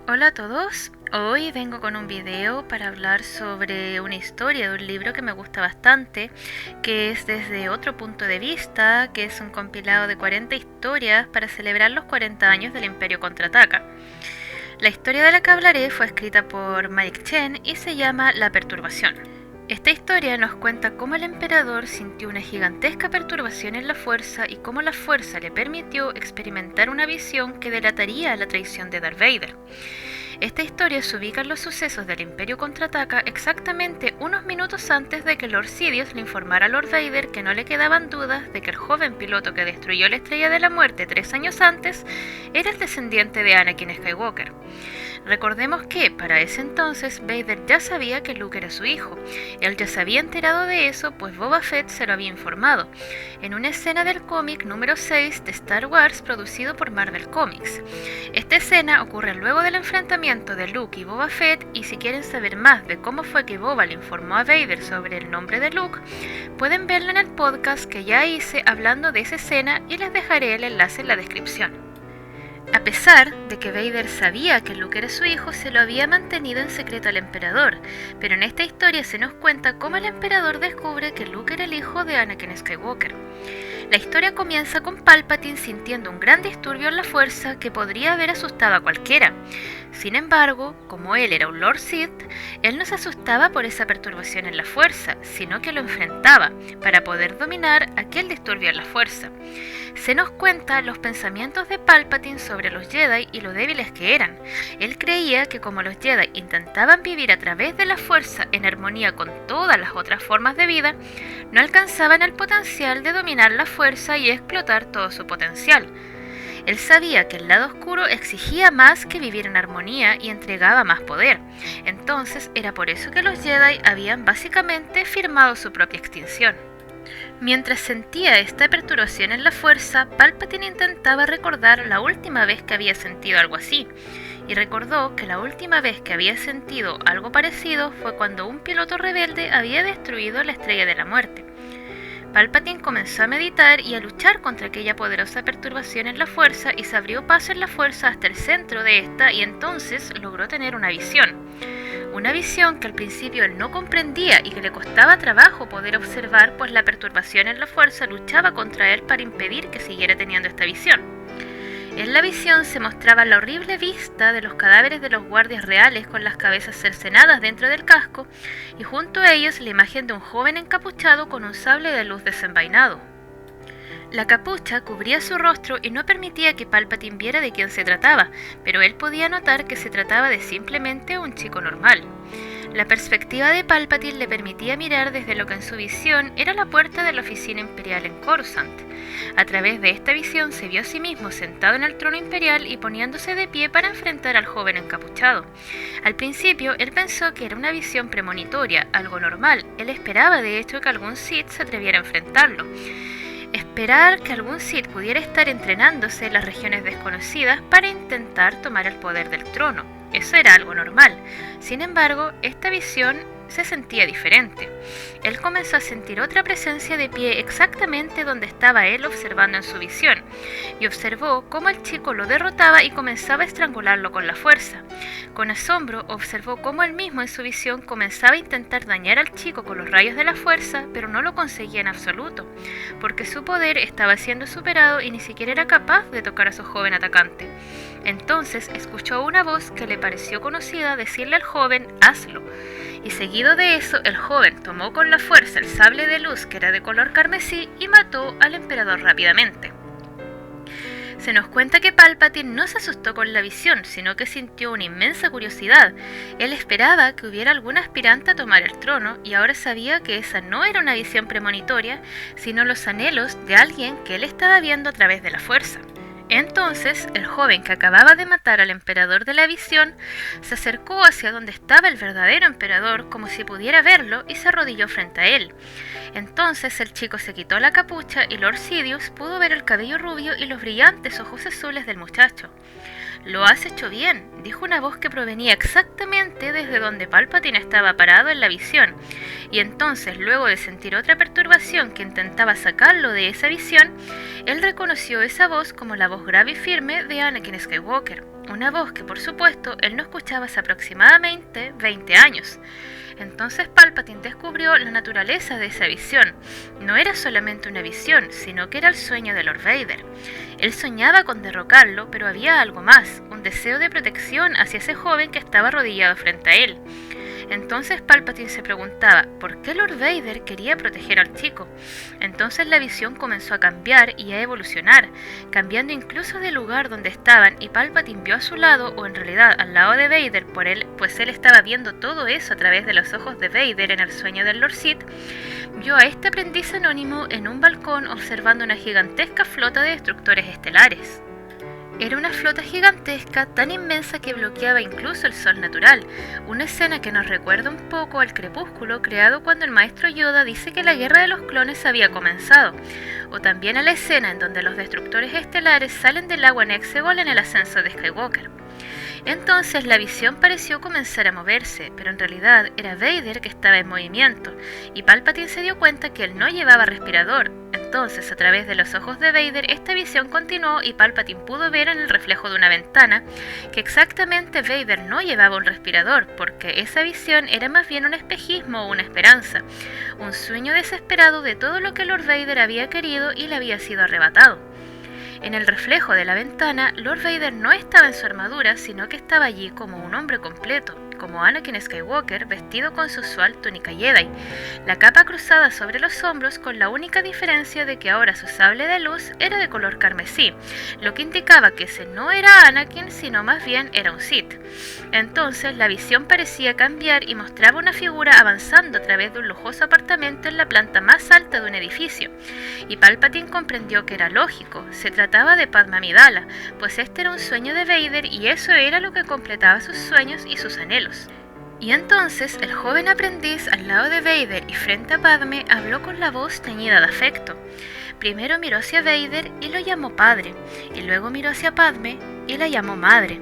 Hola a todos, hoy vengo con un video para hablar sobre una historia de un libro que me gusta bastante, que es Desde otro punto de vista, que es un compilado de 40 historias para celebrar los 40 años del Imperio Contraataca. La historia de la que hablaré fue escrita por Mike Chen y se llama La Perturbación. Esta historia nos cuenta cómo el emperador sintió una gigantesca perturbación en la fuerza y cómo la fuerza le permitió experimentar una visión que delataría la traición de Darth Vader. Esta historia se ubica en los sucesos del Imperio Contraataca exactamente unos minutos antes de que Lord Sidious le informara a Lord Vader que no le quedaban dudas de que el joven piloto que destruyó la Estrella de la Muerte 3 años antes era el descendiente de Anakin Skywalker. Recordemos que, para ese entonces, Vader ya sabía que Luke era su hijo. Él ya se había enterado de eso, pues Boba Fett se lo había informado, en una escena del cómic número 6 de Star Wars producido por Marvel Comics. Esta escena ocurre luego del enfrentamiento de Luke y Boba Fett, y si quieren saber más de cómo fue que Boba le informó a Vader sobre el nombre de Luke, pueden verlo en el podcast que ya hice hablando de esa escena y les dejaré el enlace en la descripción. A pesar de que Vader sabía que Luke era su hijo, se lo había mantenido en secreto al emperador, pero en esta historia se nos cuenta cómo el emperador descubre que Luke era el hijo de Anakin Skywalker. La historia comienza con Palpatine sintiendo un gran disturbio en la fuerza que podría haber asustado a cualquiera. Sin embargo, como él era un Lord Sith, él no se asustaba por esa perturbación en la fuerza, sino que lo enfrentaba para poder dominar aquel disturbio en la fuerza. Se nos cuenta los pensamientos de Palpatine sobre los Jedi y lo débiles que eran. Él creía que como los Jedi intentaban vivir a través de la fuerza en armonía con todas las otras formas de vida, no alcanzaban el potencial de dominar la fuerza y explotar todo su potencial. Él sabía que el lado oscuro exigía más que vivir en armonía y entregaba más poder. Entonces era por eso que los Jedi habían básicamente firmado su propia extinción. Mientras sentía esta perturbación en la fuerza, Palpatine intentaba recordar la última vez que había sentido algo así, y recordó que la última vez que había sentido algo parecido fue cuando un piloto rebelde había destruido la Estrella de la Muerte. Palpatine comenzó a meditar y a luchar contra aquella poderosa perturbación en la fuerza y se abrió paso en la fuerza hasta el centro de esta y entonces logró tener una visión. Una visión que al principio él no comprendía y que le costaba trabajo poder observar, pues la perturbación en la fuerza luchaba contra él para impedir que siguiera teniendo esta visión. En la visión se mostraba la horrible vista de los cadáveres de los guardias reales con las cabezas cercenadas dentro del casco y junto a ellos la imagen de un joven encapuchado con un sable de luz desenvainado. La capucha cubría su rostro y no permitía que Palpatine viera de quién se trataba, pero él podía notar que se trataba de simplemente un chico normal. La perspectiva de Palpatine le permitía mirar desde lo que en su visión era la puerta de la oficina imperial en Coruscant. A través de esta visión se vio a sí mismo sentado en el trono imperial y poniéndose de pie para enfrentar al joven encapuchado. Al principio él pensó que era una visión premonitoria, algo normal. Él esperaba de hecho que algún Sith se atreviera a enfrentarlo. Esperar que algún Sith pudiera estar entrenándose en las regiones desconocidas para intentar tomar el poder del trono. Eso era algo normal. Sin embargo, esta visión se sentía diferente. Él comenzó a sentir otra presencia de pie exactamente donde estaba él observando en su visión, y observó cómo el chico lo derrotaba y comenzaba a estrangularlo con la fuerza. Con asombro observó cómo él mismo en su visión comenzaba a intentar dañar al chico con los rayos de la fuerza, pero no lo conseguía en absoluto, porque su poder estaba siendo superado y ni siquiera era capaz de tocar a su joven atacante. Entonces escuchó una voz que le pareció conocida decirle al joven: «Hazlo». Y seguido de eso, el joven tomó con la fuerza el sable de luz que era de color carmesí y mató al emperador rápidamente. Se nos cuenta que Palpatine no se asustó con la visión, sino que sintió una inmensa curiosidad. Él esperaba que hubiera algún aspirante a tomar el trono y ahora sabía que esa no era una visión premonitoria, sino los anhelos de alguien que él estaba viendo a través de la fuerza. Entonces, el joven que acababa de matar al emperador de la visión se acercó hacia donde estaba el verdadero emperador como si pudiera verlo y se arrodilló frente a él. Entonces el chico se quitó la capucha y Lord Sidious pudo ver el cabello rubio y los brillantes ojos azules del muchacho. «Lo has hecho bien», dijo una voz que provenía exactamente desde donde Palpatine estaba parado en la visión, y entonces, luego de sentir otra perturbación que intentaba sacarlo de esa visión, él reconoció esa voz como la voz grave y firme de Anakin Skywalker. una voz que por supuesto él no escuchaba hace aproximadamente 20 años. Entonces Palpatine descubrió la naturaleza de esa visión. No era solamente una visión, sino que era el sueño de Lord Vader. Él soñaba con derrocarlo, pero había algo más, un deseo de protección hacia ese joven que estaba arrodillado frente a él. Entonces Palpatine se preguntaba por qué Lord Vader quería proteger al chico. Entonces la visión comenzó a cambiar y a evolucionar, cambiando incluso del lugar donde estaban, y Palpatine vio a su lado, o en realidad al lado de Vader, pues él estaba viendo todo eso a través de los ojos de Vader en el sueño del Lord Sith. Vio a este aprendiz anónimo en un balcón observando una gigantesca flota de destructores estelares. Era una flota gigantesca, tan inmensa que bloqueaba incluso el sol natural, una escena que nos recuerda un poco al crepúsculo creado cuando el maestro Yoda dice que la guerra de los clones había comenzado, o también a la escena en donde los destructores estelares salen del agua en Exegol en el ascenso de Skywalker. Entonces la visión pareció comenzar a moverse, pero en realidad era Vader que estaba en movimiento, y Palpatine se dio cuenta que él no llevaba respirador. Entonces, a través de los ojos de Vader, esta visión continuó y Palpatine pudo ver en el reflejo de una ventana que exactamente Vader no llevaba un respirador, porque esa visión era más bien un espejismo o una esperanza, un sueño desesperado de todo lo que Lord Vader había querido y le había sido arrebatado. En el reflejo de la ventana, Lord Vader no estaba en su armadura, sino que estaba allí como un hombre completo, como Anakin Skywalker, vestido con su usual túnica Jedi, la capa cruzada sobre los hombros, con la única diferencia de que ahora su sable de luz era de color carmesí, lo que indicaba que ese no era Anakin, sino más bien era un Sith. Entonces la visión parecía cambiar y mostraba una figura avanzando a través de un lujoso apartamento en la planta más alta de un edificio, y Palpatine comprendió que era lógico, se trataba de Padmé Amidala, pues este era un sueño de Vader y eso era lo que completaba sus sueños y sus anhelos. Y entonces el joven aprendiz al lado de Vader y frente a Padmé habló con la voz teñida de afecto. Primero miró hacia Vader y lo llamó padre, y luego miró hacia Padmé y la llamó madre.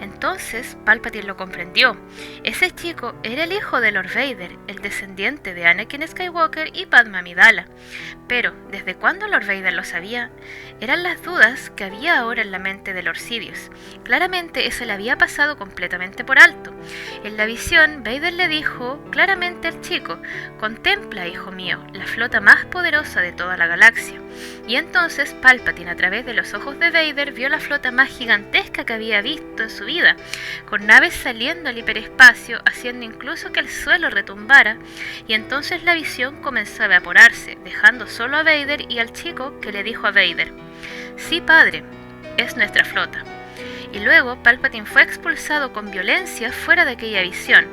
Entonces Palpatine lo comprendió. Ese chico era el hijo de Lord Vader, el descendiente de Anakin Skywalker y Padmé Amidala. Pero, ¿desde cuándo Lord Vader lo sabía? Eran las dudas que había ahora en la mente de Lord Sidious. Claramente eso le había pasado completamente por alto. En la visión, Vader le dijo claramente al chico: «Contempla, hijo mío, la flota más poderosa de toda la galaxia». Y entonces Palpatine, a través de los ojos de Vader, vio la flota más gigantesca que había visto en su vida, con naves saliendo al hiperespacio, haciendo incluso que el suelo retumbara, y entonces la visión comenzó a evaporarse, dejando solo a Vader y al chico, que le dijo a Vader: «Sí, padre, es nuestra flota». Y luego Palpatine fue expulsado con violencia fuera de aquella visión.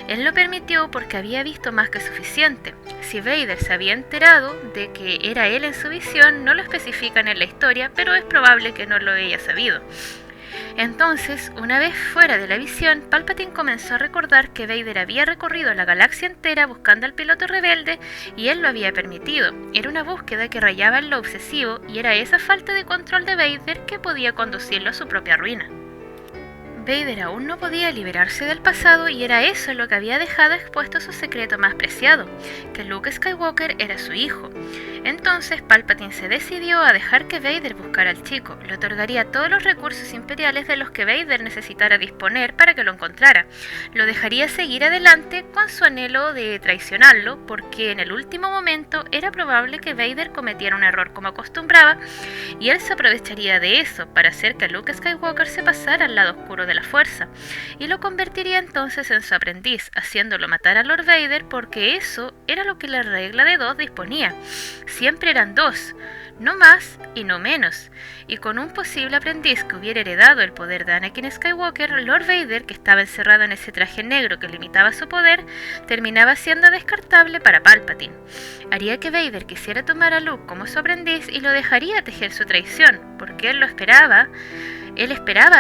Él lo permitió porque había visto más que suficiente. Si Vader se había enterado de que era él en su visión, no lo especifican en la historia, pero es probable que no lo haya sabido. Entonces, una vez fuera de la visión, Palpatine comenzó a recordar que Vader había recorrido la galaxia entera buscando al piloto rebelde y él lo había permitido. Era una búsqueda que rayaba en lo obsesivo y era esa falta de control de Vader que podía conducirlo a su propia ruina. Vader aún no podía liberarse del pasado y era eso lo que había dejado expuesto su secreto más preciado, que Luke Skywalker era su hijo. Entonces Palpatine se decidió a dejar que Vader buscara al chico, le otorgaría todos los recursos imperiales de los que Vader necesitara disponer para que lo encontrara, lo dejaría seguir adelante con su anhelo de traicionarlo, porque en el último momento era probable que Vader cometiera un error como acostumbraba, y él se aprovecharía de eso para hacer que Luke Skywalker se pasara al lado oscuro de la fuerza, y lo convertiría entonces en su aprendiz, haciéndolo matar a Lord Vader, porque eso era lo que la regla de 2 disponía. Siempre eran 2, no más y no menos, y con un posible aprendiz que hubiera heredado el poder de Anakin Skywalker, Lord Vader, que estaba encerrado en ese traje negro que limitaba su poder, terminaba siendo descartable para Palpatine. Haría que Vader quisiera tomar a Luke como su aprendiz y lo dejaría tejer su traición, porque él esperaba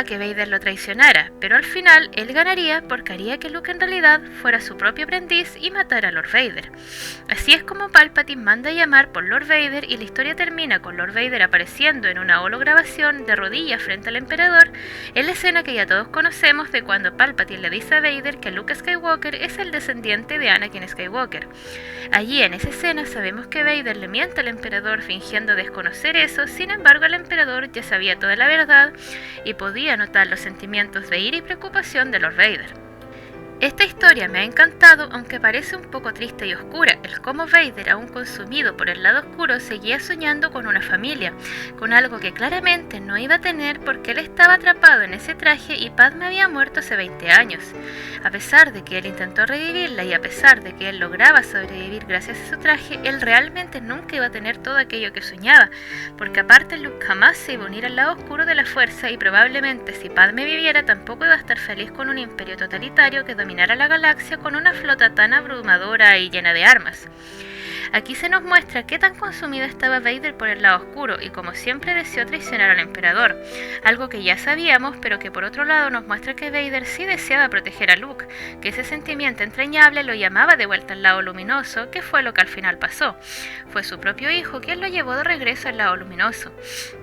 que Vader lo traicionara, pero al final él ganaría porque haría que Luke en realidad fuera su propio aprendiz y matara a Lord Vader. Así es como Palpatine manda a llamar por Lord Vader y la historia termina con Lord Vader apareciendo en una holograbación de rodillas frente al emperador, en la escena que ya todos conocemos de cuando Palpatine le dice a Vader que Luke Skywalker es el descendiente de Anakin Skywalker. Allí en esa escena sabemos que Vader le miente al emperador fingiendo desconocer eso, sin embargo el emperador ya sabía toda la verdad, y podía notar los sentimientos de ira y preocupación de Lord Vader. Esta historia me ha encantado, aunque parece un poco triste y oscura, el cómo Vader, aún consumido por el lado oscuro, seguía soñando con una familia, con algo que claramente no iba a tener porque él estaba atrapado en ese traje y Padme había muerto hace 20 años. A pesar de que él intentó revivirla y a pesar de que él lograba sobrevivir gracias a su traje, él realmente nunca iba a tener todo aquello que soñaba, porque aparte Luke jamás se iba a unir al lado oscuro de la fuerza y probablemente si Padme viviera tampoco iba a estar feliz con un imperio totalitario que dominara la galaxia con una flota tan abrumadora y llena de armas. Aquí se nos muestra qué tan consumido estaba Vader por el lado oscuro y como siempre deseó traicionar al emperador, algo que ya sabíamos pero que por otro lado nos muestra que Vader sí deseaba proteger a Luke, que ese sentimiento entrañable lo llamaba de vuelta al lado luminoso, que fue lo que al final pasó. Fue su propio hijo quien lo llevó de regreso al lado luminoso.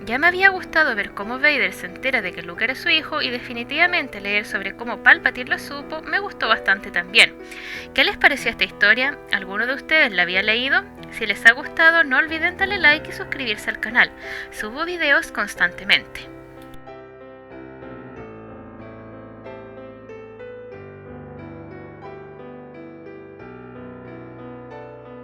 Ya me había gustado ver cómo Vader se entera de que Luke era su hijo y definitivamente leer sobre cómo Palpatine lo supo me gustó bastante también. ¿Qué les pareció esta historia? ¿Alguno de ustedes la había leído? Si les ha gustado, no olviden darle like y suscribirse al canal. Subo videos constantemente.